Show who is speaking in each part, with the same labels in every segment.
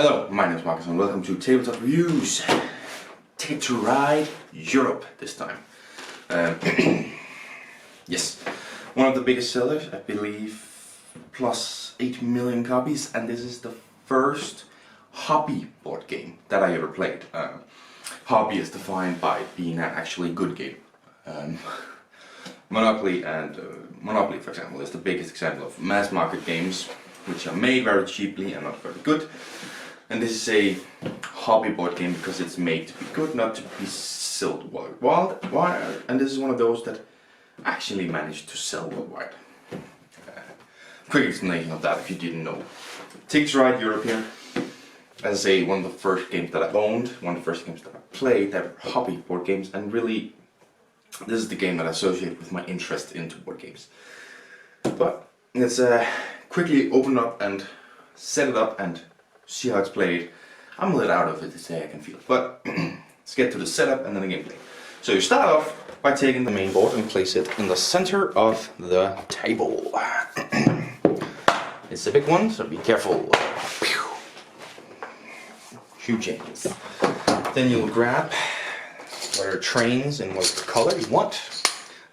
Speaker 1: Hello, my name is Marcus and welcome to Tabletop Reviews. Ticket to Ride Europe this time. Yes, one of the biggest sellers, I believe, plus 8 million copies, and this is the first hobby board game that I ever played. Hobby is defined by being an actually good game. Monopoly, for example, is the biggest example of mass market games which are made very cheaply and not very good. And this is a hobby board game because it's made to be good, not to be sold worldwide. And this is one of those that actually managed to sell worldwide. Quick explanation of that if you didn't know. Ticket to Ride Europe here. As I say, one of the first games that I owned, one of the first games that I played that were hobby board games, and really this is the game that I associate with my interest into board games. But let's quickly open up and set it up and see how it's played. I'm a little out of it today, I can feel it, but let's get to the setup and then the gameplay. So you start off by taking the main board and place it in the center of the table. It's a big one, so be careful. Huge changes. Then you'll grab whatever trains in what color you want.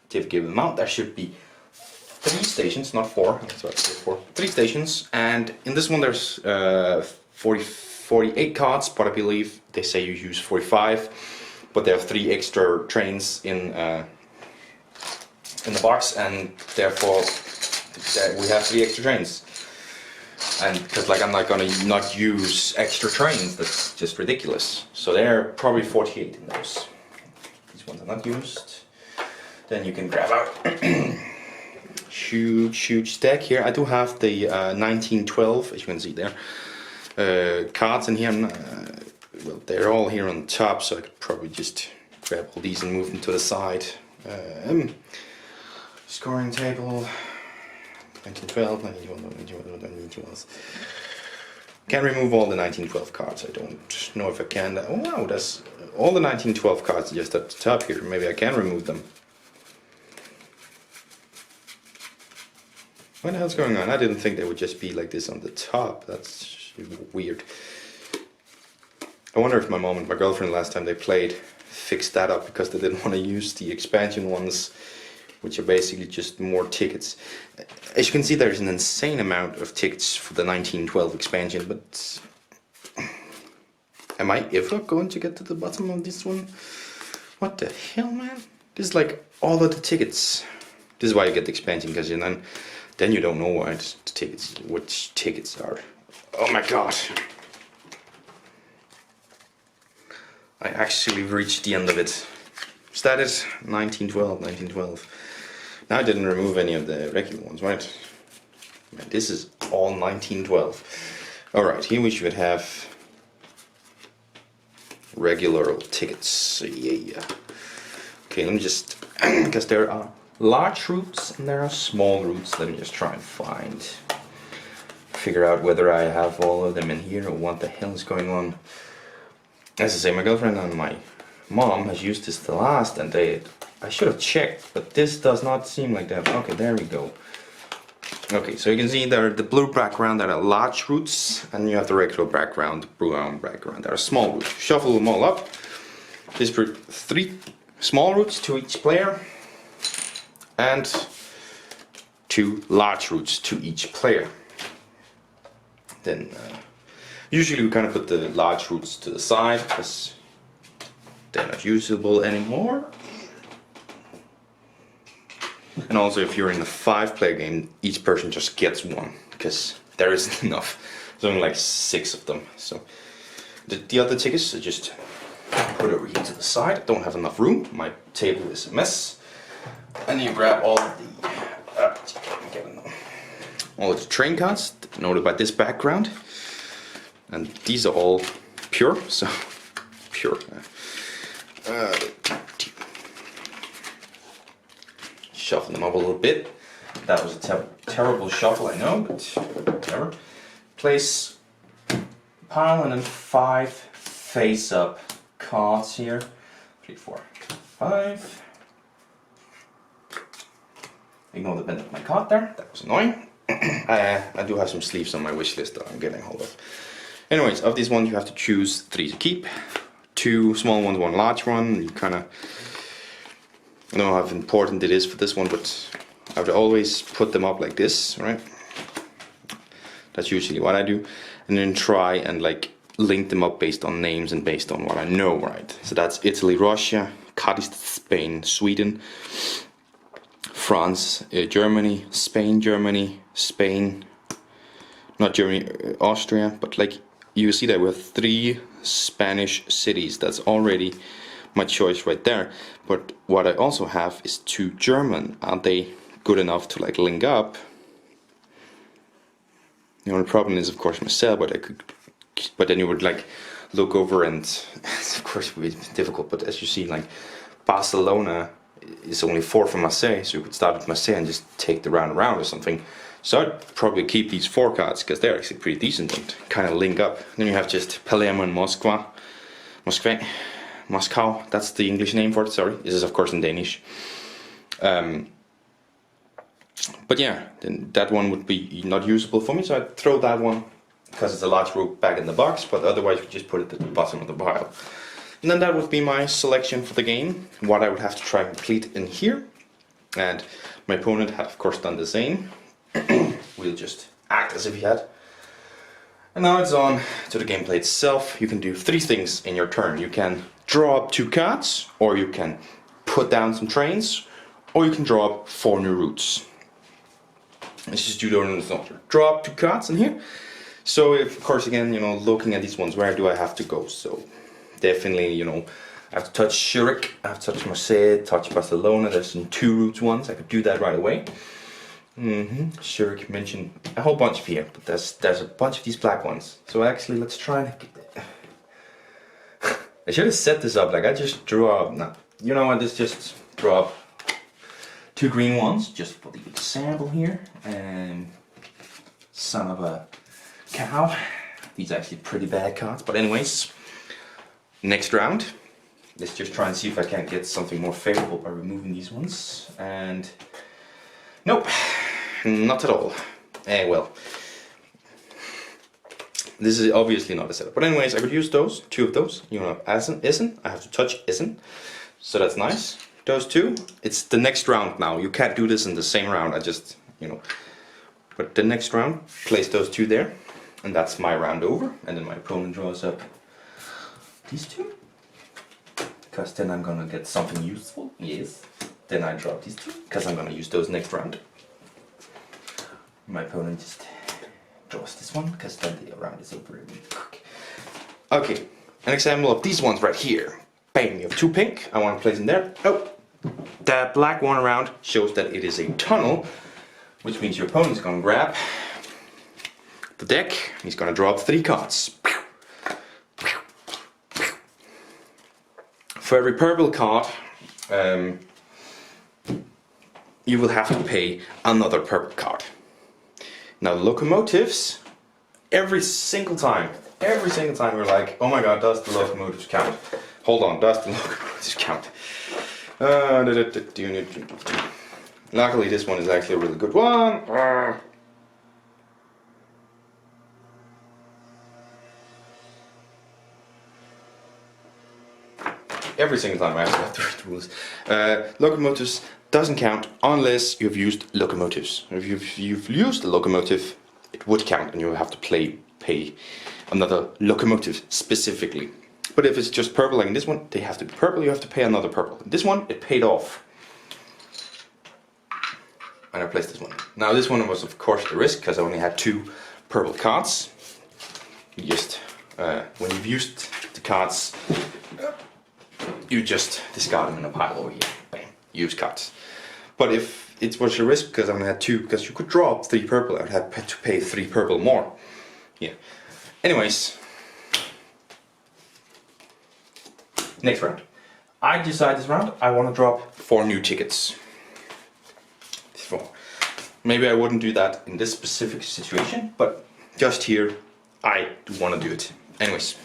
Speaker 1: To give them out, there should be 3 stations, not 4. That's what I said, 4. 3 stations, and in this one there's 48 cards, but I believe they say you use 45. But there are 3 extra trains in the box, and therefore we have 3 extra trains. And because I'm not gonna not use extra trains, that's just ridiculous. So there are probably 48 in those. These ones are not used. Then you can grab out huge stack here. I do have the 1912, as you can see there, cards in here. Well, they're all here on top, so I could probably just grab all these and move them to the side. Scoring table. 1912, 1912. Can't remove all the 1912 cards. I don't know if I can. Oh wow, that's all the 1912 cards just at the top here. Maybe I can remove them. What the hell's going on? I didn't think they would just be like this on the top. That's weird. I wonder if my mom and my girlfriend last time they played fixed that up because they didn't want to use the expansion ones, which are basically just more tickets. As you can see, there's an insane amount of tickets for the 1912 expansion, but am I ever going to get to the bottom of this one? What the hell, man? This is like all of the tickets. This is why you get the expansion, because then you don't know which tickets are. Oh my god! I actually reached the end of it. Status 1912. Now I didn't remove any of the regular ones, right? Man, this is all 1912. Alright, here we should have regular tickets. Yeah. Okay, let me just, because there are large routes and there are small routes. Let me just try and figure out whether I have all of them in here or what the hell is going on. As I say, my girlfriend and my mom has used this the last, and I should have checked, but this does not seem like that. Okay, there we go. Okay, so you can see there are the blue background that are large roots, and you have the regular background, the brown background that are small roots. Shuffle them all up. There's 3 small roots to each player, and 2 large roots to each player. Then usually we kind of put the large roots to the side because they're not usable anymore. And also, if you're in a 5-player game, each person just gets 1 because there isn't enough. There's only like 6 of them. So the other tickets I just put over here to the side. I don't have enough room. My table is a mess. And you grab all of the train cards denoted by this background. And these are all pure, so pure. Shuffle them up a little bit. That was a terrible shuffle, I know, but whatever. Place pile and then 5 face-up cards here. 3, 4, 5. Ignore the bend of my card there. That was annoying. I do have some sleeves on my wish list that I'm getting hold of. Anyways, of these ones you have to choose 3 to keep. 2 small ones, 1 large one. You kind of, I don't know how important it is for this one, but I would always put them up like this, right? That's usually what I do. And then try and like link them up based on names and based on what I know, right? So that's Italy, Russia, Cadiz, Spain, Sweden, France, Germany, Spain, Germany, Spain, not Germany, Austria, but like you see that we have 3 Spanish cities. That's already my choice right there. But what I also have is 2 German. Are they good enough to like link up? The only problem is of course Marseille, but then you would like look over and of course it would be difficult, but as you see, like Barcelona is only 4 from Marseille, so you could start with Marseille and just take the round around or something. So I'd probably keep these 4 cards because they're actually pretty decent and kind of link up. Then you have just Palermo and Moscow, that's the English name for it, sorry. This is of course in Danish. But yeah, then that one would be not usable for me, so I'd throw that one because it's a large rook back in the box, but otherwise we just put it at the bottom of the pile. And then that would be my selection for the game, what I would have to try and complete in here. And my opponent had of course done the same. We'll just act as if he had. And now it's on to the gameplay itself. You can do 3 things in your turn. You can draw up 2 cards, or you can put down some trains, or you can draw up 4 new routes. Let's just do the draw up 2 cards in here. So if, of course, again, you know, looking at these ones, where do I have to go? So definitely, you know, I have to touch Zurich, I have to touch Marseille, touch Barcelona. There's some 2 routes ones. I could do that right away. Zurich mentioned a whole bunch of here, but there's a bunch of these black ones. So actually, let's try and get I should have set this up like I just drew up. No, you know what? Let's just draw up 2 green ones just for the example here. And son of a cow. These are actually pretty bad cards, but anyways, next round. Let's just try and see if I can't get something more favorable by removing these ones. And nope, not at all. Well, this is obviously not a setup. But anyways, I could use those, 2 of those. You know, Essen, I have to touch Essen. So that's nice. Those 2, it's the next round now. You can't do this in the same round, I just, you know. But the next round, place those 2 there. And that's my round over. And then my opponent draws up these 2. Because then I'm gonna get something useful. Yes. Then I draw these 2, because I'm gonna use those next round. My opponent just draws this one, because then the round is over really quick. Okay, an example of these ones right here. Bang, you have 2 pink, I want to place them there. Oh, that black one around shows that it is a tunnel, which means your opponent's gonna grab the deck, he's gonna draw up 3 cards. For every purple card, you will have to pay another purple card. Now locomotives, every single time we're like, oh my god, does the locomotives count? Hold on, does the locomotives count? Luckily this one is actually a really good one. Every single time I actually have to read the rules. Locomotives doesn't count unless you've used locomotives. If you've used a locomotive, it would count and you have to pay another locomotive specifically. But if it's just purple like in this one, they have to be purple, you have to pay another purple. In this one, it paid off. And I placed this one. Now this one was of course the risk, because I only had 2 purple cards. You just, when you've used the cards, you just discard them in a pile over here. Bam, use cards. But if it was a risk, because I only had 2, because you could draw up 3 purple, I'd have to pay 3 purple more. Yeah. Anyways. Next round. I decide this round, I want to drop 4 new tickets. 4. Maybe I wouldn't do that in this specific situation, but just here, I want to do it. Anyways.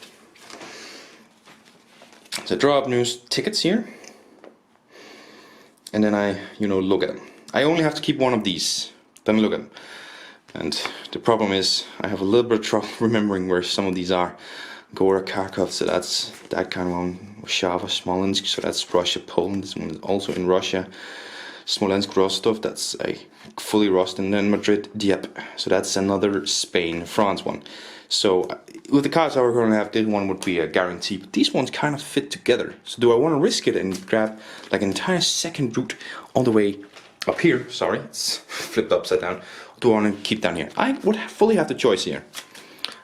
Speaker 1: So draw up new tickets here. And then I, look at them. I only have to keep 1 of these. Then look at them. And the problem is I have a little bit of trouble remembering where some of these are. Gora, Kharkov, so that's that kind of one. Warszawa, Smolensk, so that's Russia, Poland. This one is also in Russia. Smolensk, Rostov, that's a fully Rostov. And then Madrid, Dieppe, so that's another Spain, France one. So with the cards I were going to have, this one would be a guarantee, but these ones kind of fit together. So do I want to risk it and grab like an entire second route all the way up here? Sorry, it's flipped upside down. Do I want to keep down here? I would fully have the choice here.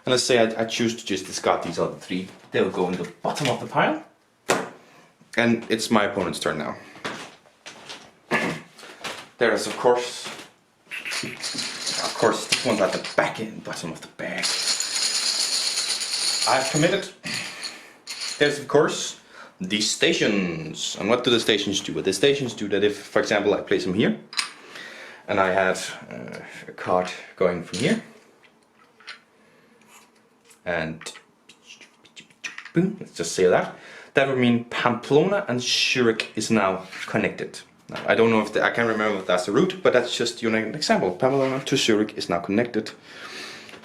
Speaker 1: And let's say I choose to just discard these other three. They will go in the bottom of the pile. And it's my opponent's turn now. There is, of course, this one's at the back end, bottom of the bag. I've committed. There's, of course, the stations. And what do the stations do? Well, the stations do that if, for example, I place them here, and I had a card going from here, and boom, let's just say that. That would mean Pamplona and Zurich is now connected. Now, I don't know if I can't remember if that's the route, but that's just an example. Pamplona to Zurich is now connected,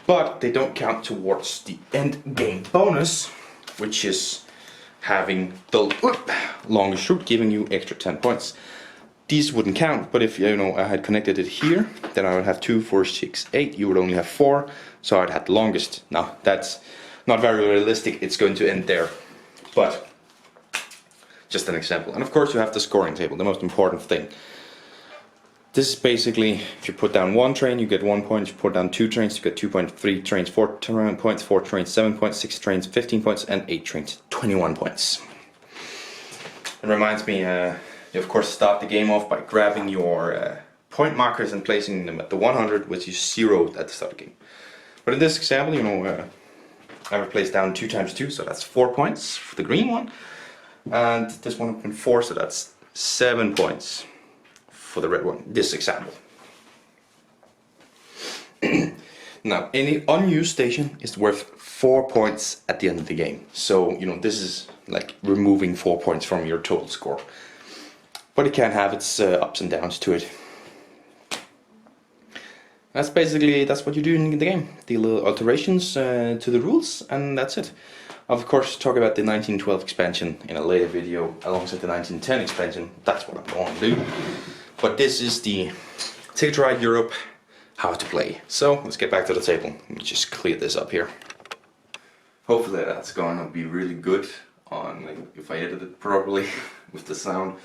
Speaker 1: but they don't count towards the end game bonus, which is having the longest route, giving you extra 10 points. These wouldn't count, but if I had connected it here, then I would have 2, 4, 6, 8. You would only have 4, so I'd have the longest. Now that's not very realistic. It's going to end there, but just an example. And of course you have the scoring table, the most important thing. This is basically, if you put down 1 train, you get 1 point. If you put down 2 trains, you get 2 points. 3 trains, 4 points. 4 trains, 7 points. 6 trains, 15 points. And 8 trains, 21 points. It reminds me, you of course start the game off by grabbing your point markers and placing them at the 100, which is 0 at the start of the game. But in this example, I would place down 2 times 2, so that's 4 points for the green one. And this one would have been 4, so that's 7 points for the red one, this example. Now, any unused station is worth 4 points at the end of the game. So, this is like removing 4 points from your total score. But it can have its ups and downs to it. That's what you do in the game. The little alterations to the rules, and that's it. I'll of course talk about the 1912 expansion in a later video alongside the 1910 expansion. That's what I'm going to do. But this is the Ticket to Ride Europe how to play. So let's get back to the table. Let me just clear this up here. Hopefully that's going to be really good on if I edit it properly with the sound.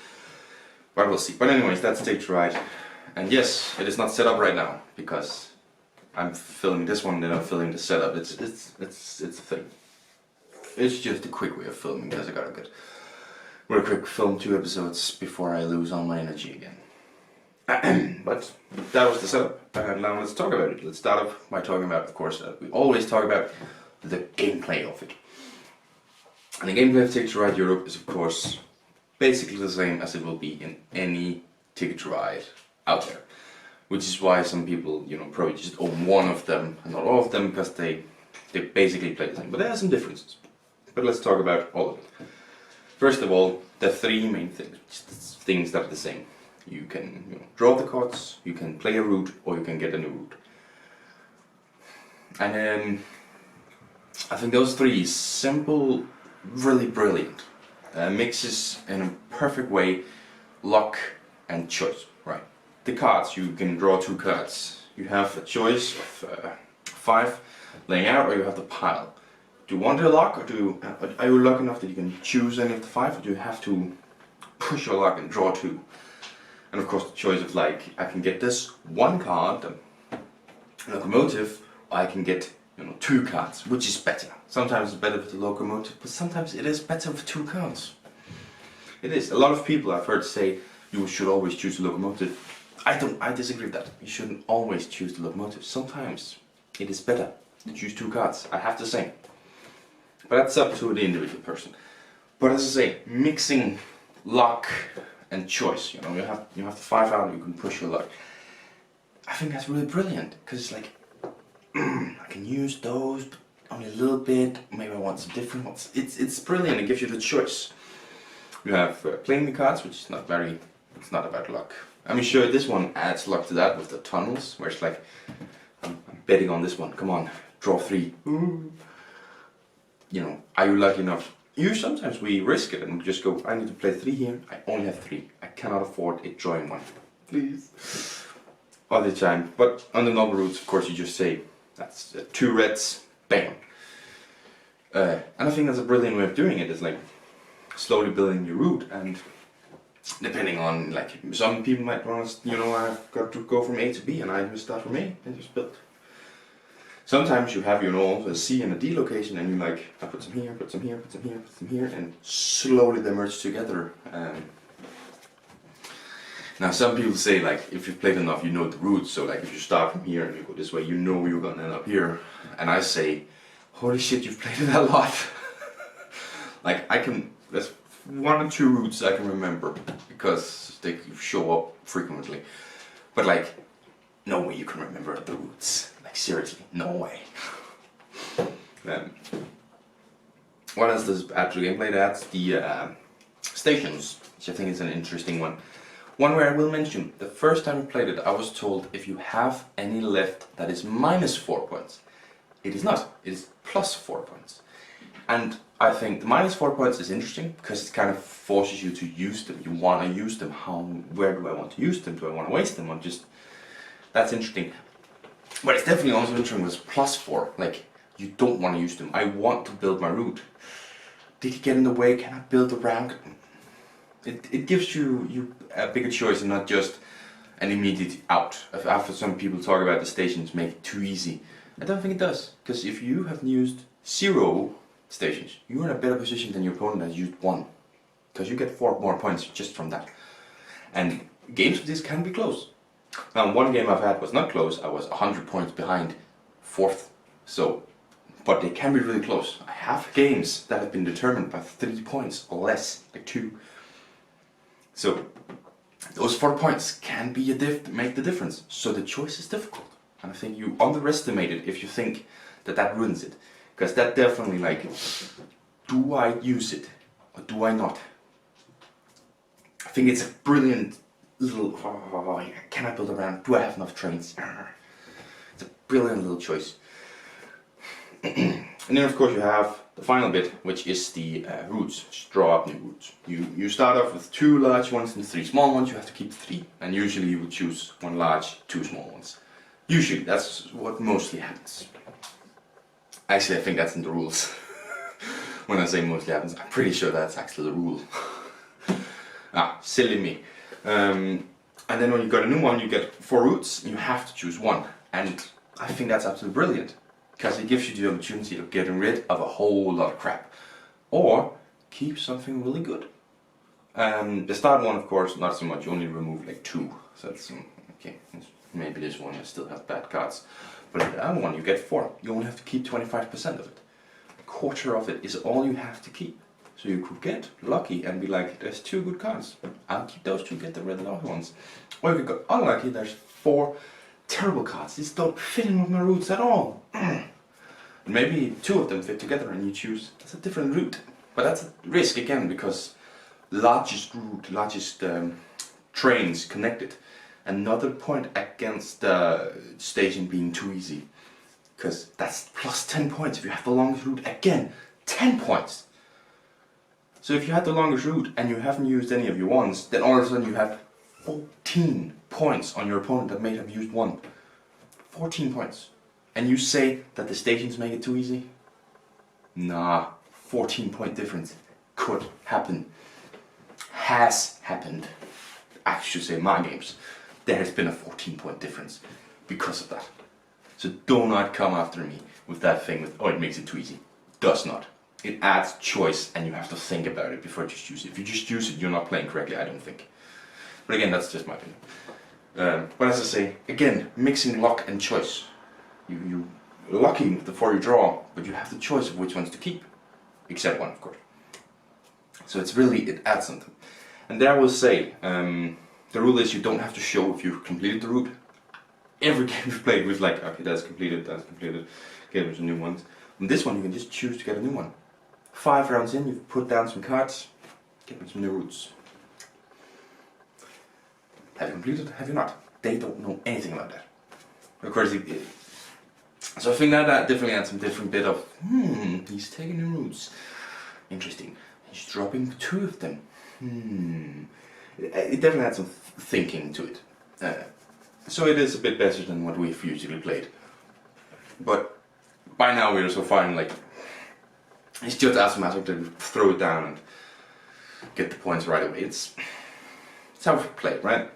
Speaker 1: But we'll see. But anyways, that's Ticket to Ride. And yes, it is not set up right now because I'm filming this one, then I'm filming the setup. It's a thing. It's just a quick way of filming because I gotta get real quick film 2 episodes before I lose all my energy again. But that was the setup, and now let's talk about it. Let's start off by talking about, of course, we always talk about the gameplay of it. And the gameplay of Ticket to Ride Europe is, of course, basically the same as it will be in any Ticket to Ride out there. Which is why some people, probably just own one of them and not all of them, because they basically play the same. But there are some differences. But let's talk about all of it. First of all, the 3 main things, things that are the same. You can draw the cards, you can play a route, or you can get a new route. And I think those 3 simple, really brilliant. Mixes in a perfect way luck and choice. Right. The cards, you can draw 2 cards. You have a choice of 5 laying out, or you have the pile. Do you want a luck, or are you lucky enough that you can choose any of the 5, or do you have to push your luck and draw 2? And of course the choice of I can get this 1 card, locomotive, or I can get 2 cards, which is better. Sometimes it's better with the locomotive, but sometimes it is better with 2 cards. It is. A lot of people I've heard say you should always choose the locomotive. I disagree with that. You shouldn't always choose the locomotive. Sometimes it is better to choose 2 cards. I have to say. But that's up to the individual person. But as I say, mixing luck and choice, you have the 5 out, you can push your luck. I think that's really brilliant, because it's like I can use those, but only a little bit. Maybe I want some different ones. It's brilliant. It gives you the choice. You have playing the cards, which is it's not about luck. I mean, sure, this one adds luck to that with the tunnels, where it's like I'm betting on this one. Come on, draw 3. You know, are you lucky enough? Sometimes we risk it and we just go, I need to play 3 here. I only have 3. I cannot afford a drawing one. Please. All the time. But on the normal routes, of course, you just say, that's 2 reds, bam. And I think that's a brilliant way of doing it. It's like slowly building your route, and depending on, like, some people might want to, you know, I've got to go from A to B and I just start from A and just build. Sometimes you have, you know, a C and a D location and you like, I put some here, put some here, put some here, put some here, and slowly they merge together. Now some people say, like, if you've played enough, you know the routes, so like if you start from here and you go this way, you know you're gonna end up here. And I say, holy shit, you've played it a lot. Like, there's 1 or 2 routes I can remember because they show up frequently. But like, no way you can remember the routes. Like, seriously, no way. What else does add to the gameplay? That's the stations, which I think is an interesting one. One where I will mention, the first time I played it, I was told if you have any left that is minus 4 points. It is not, it is plus 4 points. And I think the minus 4 points is interesting because it kind of forces you to use them. You want to use them. Where do I want to use them? Do I want to waste them? Or just, that's interesting. But it's definitely also interesting with plus 4. Like, you don't want to use them. I want to build my route. Did it get in the way? Can I build around it? It gives you a bigger choice and not just an immediate out. After some people talk about the stations make it too easy. I don't think it does. Because if you have used 0 stations, you're in a better position than your opponent has used 1. Because you get 4 more points just from that. And games of this can be close. Now, one game I've had was not close. I was 100 points behind 4th. So, but they can be really close. I have games that have been determined by 3 points or less, like 2. So, those 4 points can be make the difference. So the choice is difficult. And I think you underestimate it if you think that ruins it. Because that definitely, like, do I use it or do I not? I think it's a brilliant little, can I build around? Do I have enough trains? It's a brilliant little choice. And then of course you have the final bit, which is the routes. Just draw up new routes. You start off with 2 large ones and 3 small ones. You have to keep 3. And usually you would choose 1 large, 2 small ones. Usually, that's what mostly happens. Actually, I think that's in the rules. When I say mostly happens, I'm pretty sure that's actually the rule. Silly me. And then when you got a new one, you get 4 routes, and you have to choose 1. And I think that's absolutely brilliant. Because it gives you the opportunity of getting rid of a whole lot of crap. Or keep something really good. The start one, of course, not so much. You only remove like 2. So that's okay. Maybe this one still has bad cards. But the other one, you get 4. You only have to keep 25% of it. A quarter of it is all you have to keep. So you could get lucky and be like, there's 2 good cards. I'll keep those 2, get rid of the other ones. Or you could go unlucky, there's 4 terrible cards. These don't fit in with my routes at all. Maybe 2 of them fit together and you choose, that's a different route. But that's a risk again, because largest route, largest trains connected. Another point against the station being too easy. Because that's plus 10 points if you have the longest route. Again, 10 points. So if you had the longest route and you haven't used any of your ones, then all of a sudden you have 14 points on your opponent that may have used 1. 14 points. And you say that the stations make it too easy? Nah, 14 point difference could happen. Has happened. I should say my games. There has been a 14 point difference because of that. So do not come after me with that thing with, oh, it makes it too easy. Does not. It adds choice and you have to think about it before you just use it. If you just use it, you're not playing correctly, I don't think. But again, that's just my opinion. But as I say, again, mixing luck and choice. You lucky before you draw, but you have the choice of which ones to keep. Except 1, of course. So it's really, it adds something. And there I will say, the rule is you don't have to show if you've completed the route. Every game you've played with, like, okay, that's completed, okay, there's some new ones. On this one you can just choose to get a new one. 5 rounds in, you've put down some cards, get some new routes. Have you completed? Have you not? They don't know anything about that. Of course, So I think that definitely adds some different bit of, he's taking the routes. Interesting. He's dropping 2 of them. It definitely adds some thinking to it. So it is a bit better than what we've usually played. But by now we're so fine, like, it's just asthmatic to throw it down and get the points right away. It's how we play, right?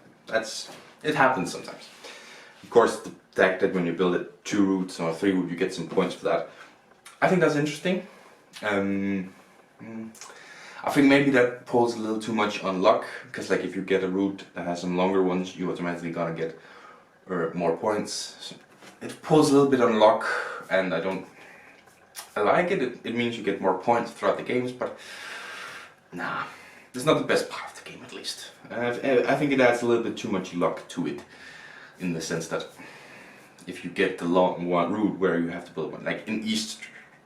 Speaker 1: It happens sometimes. Of course, the fact that when you build it 2 routes or 3 routes, you get some points for that. I think that's interesting. I think maybe that pulls a little too much on luck, because like if you get a route that has some longer ones, you automatically gonna get more points. So it pulls a little bit on luck, and I like it. It means you get more points throughout the games, but nah, it's not the best part of the game, at least. I think it adds a little bit too much luck to it, in the sense that if you get the long route where you have to build one, like in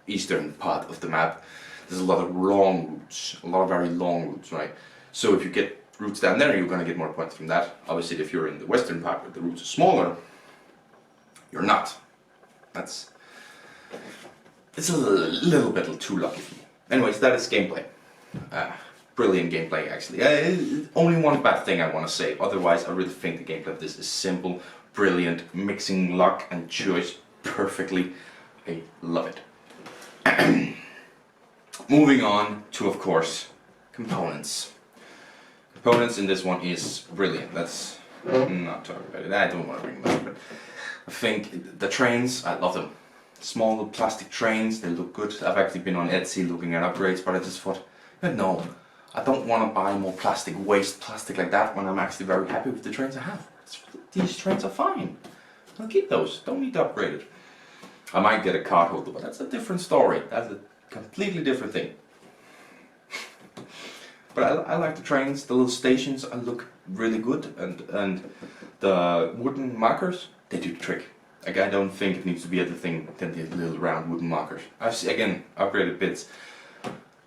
Speaker 1: eastern part of the map, there's a lot of long routes, a lot of very long routes, right? So if you get routes down there, you're gonna get more points from that. Obviously, if you're in the western part where the routes are smaller, you're not. It's a little bit too lucky for me. Anyways, that is gameplay. Brilliant gameplay, actually. Only one bad thing I want to say. Otherwise, I really think the gameplay of this is simple, brilliant, mixing luck and choice perfectly. I love it. Moving on to, of course, components. Components in this one is brilliant. Let's not talk about it. I don't want to bring them up, but I think the trains, I love them. Small little plastic trains, they look good. I've actually been on Etsy looking at upgrades, but I just thought, no, I don't want to buy more plastic, waste plastic like that when I'm actually very happy with the trains I have. These trains are fine. I'll keep those, don't need to upgrade it. I might get a card holder, but that's a different story. That's a completely different thing. But I like the trains, the little stations look really good, and the wooden markers, they do the trick. Like, I don't think it needs to be anything than the little round wooden markers. I've again upgraded bits.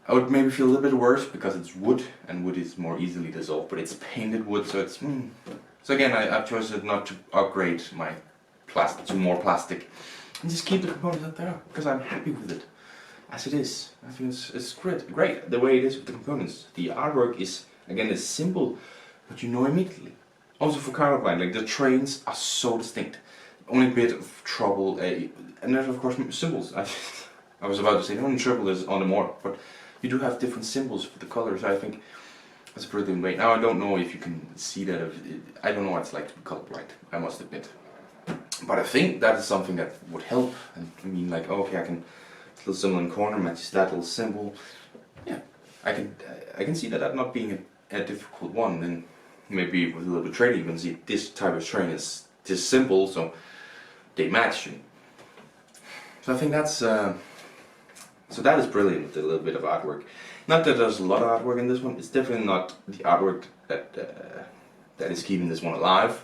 Speaker 1: I would maybe feel a little bit worse because it's wood, and wood is more easily dissolved, but it's painted wood, so it's So again, I've chosen not to upgrade my plastic to more plastic, and just keep the components up there because I'm happy with it as it is. I think it's great the way it is with the components. The artwork is again simple, but you know immediately. Also for Counterblind, like the trains are so distinct. Only bit of trouble, and there's of course symbols. I was about to say the only trouble is on the more, but you do have different symbols for the colors. I think that's a brilliant way. Now I don't know if you can see that. I don't know what it's like to be colorblind, I must admit. But I think that is something that would help. And I mean, like, okay, I can this little symbol in the corner matches that little symbol. Yeah, I can see that not being a difficult one. And maybe with a little bit of training, you can see this type of train is this simple, so they match. So I think that's so that is brilliant with a little bit of artwork. Not that there's a lot of artwork in this one. It's definitely not the artwork that is keeping this one alive.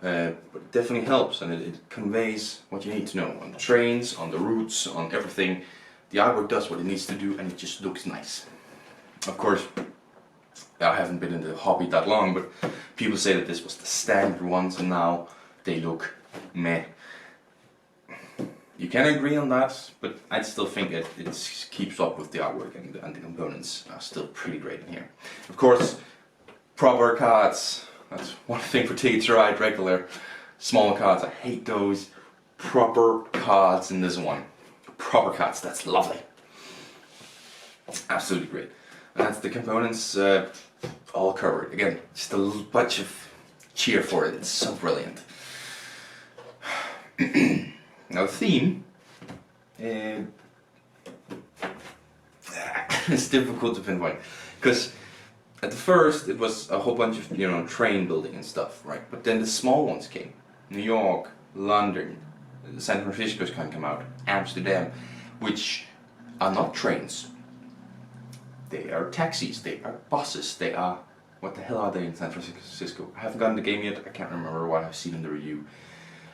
Speaker 1: But it definitely helps, and it conveys what you need to know on the trains, on the routes, on everything. The artwork does what it needs to do, and it just looks nice. Of course, I haven't been in the hobby that long, but people say that this was the standard ones, and now they look meh. You can agree on that, but I still think it keeps up with the artwork, and the components are still pretty great in here. Of course, proper cards. That's one thing for Tickets to Ride regular. Small cards, I hate those. Proper cards in this one. Proper cards, that's lovely. Absolutely great. And that's the components all covered. Again, just a little bunch of cheer for it. It's so brilliant. Now the theme, it's difficult to pinpoint, because at the first it was a whole bunch of train building and stuff, right? But then the small ones came. New York, London, San Francisco's can come out, Amsterdam, which are not trains. They are taxis, they are buses, they are, what the hell are they in San Francisco? I haven't gotten the game yet, I can't remember what I've seen in the review.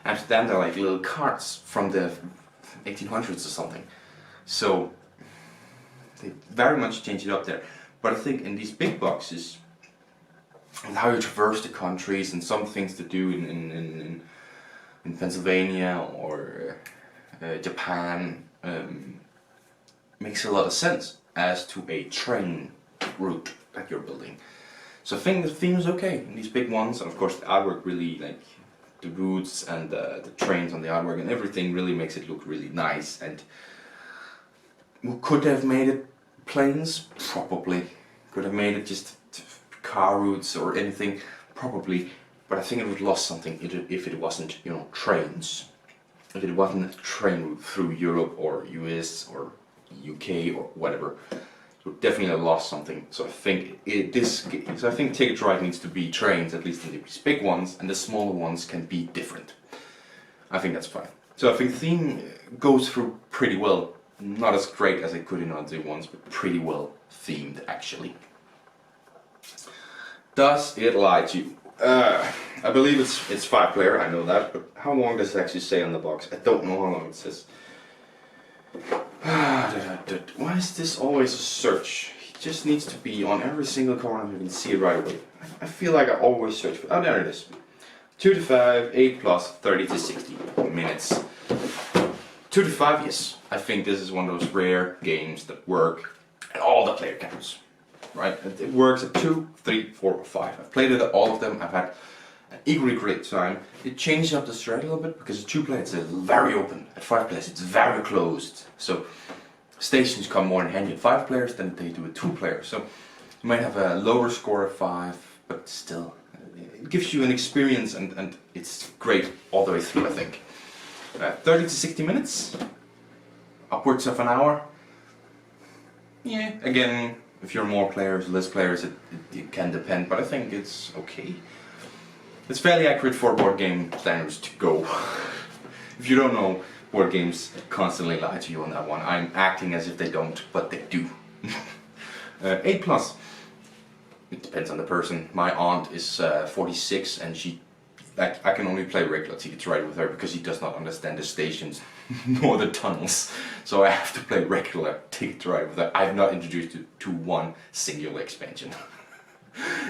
Speaker 1: Amsterdam, they're like little carts from the 1800s or something. So they very much changed it up there. But I think in these big boxes, and how you traverse the countries and some things to do in Pennsylvania or Japan, makes a lot of sense as to a train route that you're building. So I think the theme is okay in these big ones, and of course the artwork really, like the routes and the trains on the artwork and everything really makes it look really nice. And we could have made it planes, probably. Could have made it just car routes or anything, probably. But I think it would have lost something if it wasn't, you know, trains. If it wasn't a train route through Europe or US or UK or whatever, it would definitely have lost something. So I think Ticket to Ride needs to be trains, at least in these big ones, and the smaller ones can be different. I think that's fine. So I think the theme goes through pretty well. Not as great as I could in other ones, but pretty well themed actually. Does it lie to you? I believe it's 5-player, I know that, but how long does it actually say on the box? I don't know how long it says. Why is this always a search? It just needs to be on every single corner, you can see it right away. I feel like I always search for. Oh, there it is. 2 to 5, 8 plus, 30 to 60 minutes. 2 to 5, yes. I think this is one of those rare games that work at all the player counts. Right? It works at 2, 3, 4, or 5. I've played it at all of them. I've had an equally great time. It changed up the strat a little bit because at 2 players it's very open. At 5 players it's very closed. So stations come more in handy at 5 players than they do at 2 players. So you might have a lower score at 5, but still it gives you an experience and it's great all the way through, I think. 30 to 60 minutes, upwards of an hour. Yeah, again, if you're more players, less players, it can depend, but I think it's okay. It's fairly accurate for board game standards to go. If you don't know, board games constantly lie to you on that one. I'm acting as if they don't, but they do. 8 plus. It depends on the person. My aunt is 46 and I can only play regular Ticket to Ride with her because she does not understand the stations nor the tunnels. So I have to play regular Ticket to Ride with her. I have not introduced her to one singular expansion.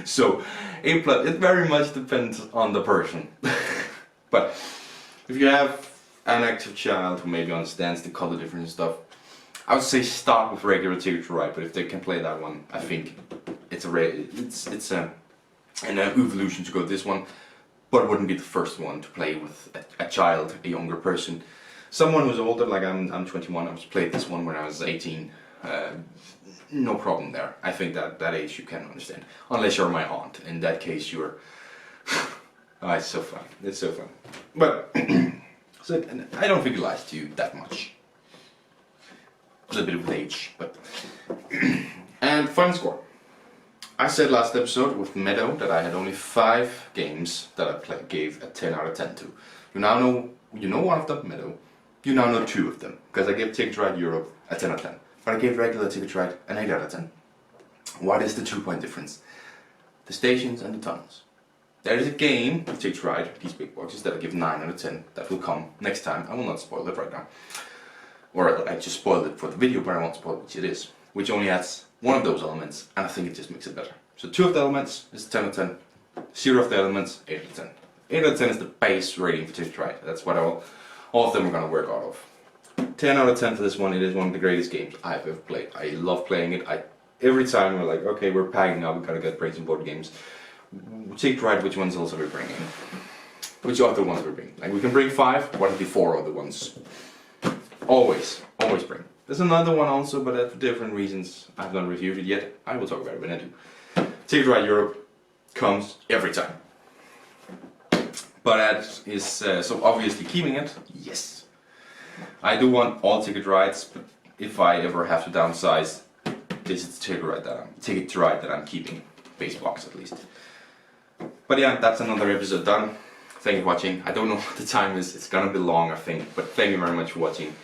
Speaker 1: So 8 plus, it very much depends on the person. But if you have an active child who maybe understands the color difference and stuff, I would say start with regular Ticket to Ride, but if they can play that one, I think it's an evolution to go this one. But it wouldn't be the first one to play with a child, a younger person. Someone who's older, like I'm 21, I was played this one when I was 18. No problem there. I think that age you can understand. Unless you're my aunt. In that case you're... Oh, it's so fun. It's so fun. But, so I don't think it lies to you that much. A little bit with age, but... And final score. I said last episode with Meadow that I had only 5 games that I gave a 10 out of 10 to. You now know, one of them, Meadow. You now know 2 of them, because I gave Ticket to Ride Europe a 10 out of 10. But I gave regular Ticket to Ride an 8 out of 10. What is the 2-point difference? The stations and the tunnels. There is a game, Ticket to Ride, these big boxes, that I give 9 out of 10. That will come next time. I will not spoil it right now. Or I just spoiled it for the video, but I won't spoil which it is. Which only adds one of those elements, and I think it just makes it better. So 2 of the elements is 10 out of 10, 0 of the elements, 8 out of 10. 8 out of 10 is the base rating for Ticket to Ride. That's what all of them are going to work out of. 10 out of 10 for this one. It is one of the greatest games I've ever played. I love playing it. Every time we're like, okay, we're packing up, we gotta get Brains and board games. Ticket to Ride which ones else are we bringing? Which other ones are we bringing? Like we can bring 5, what are the 4 other ones? Always bring. There's another one also, but for different reasons. I've not reviewed it yet. I will talk about it when I do. Ticket to Ride Europe comes every time. But that is, so obviously keeping it, yes. I do want all Ticket to Rides, but if I ever have to downsize, this is the Ticket to Ride that I'm keeping. Base box at least. But yeah, that's another episode done. Thank you for watching. I don't know what the time is, it's gonna be long I think, but thank you very much for watching.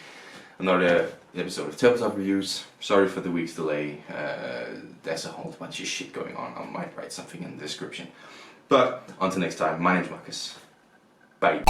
Speaker 1: Another episode of Tabletop Reviews. Sorry for the week's delay. There's a whole bunch of shit going on. I might write something in the description. But until next time, my name's Marcus. Bye.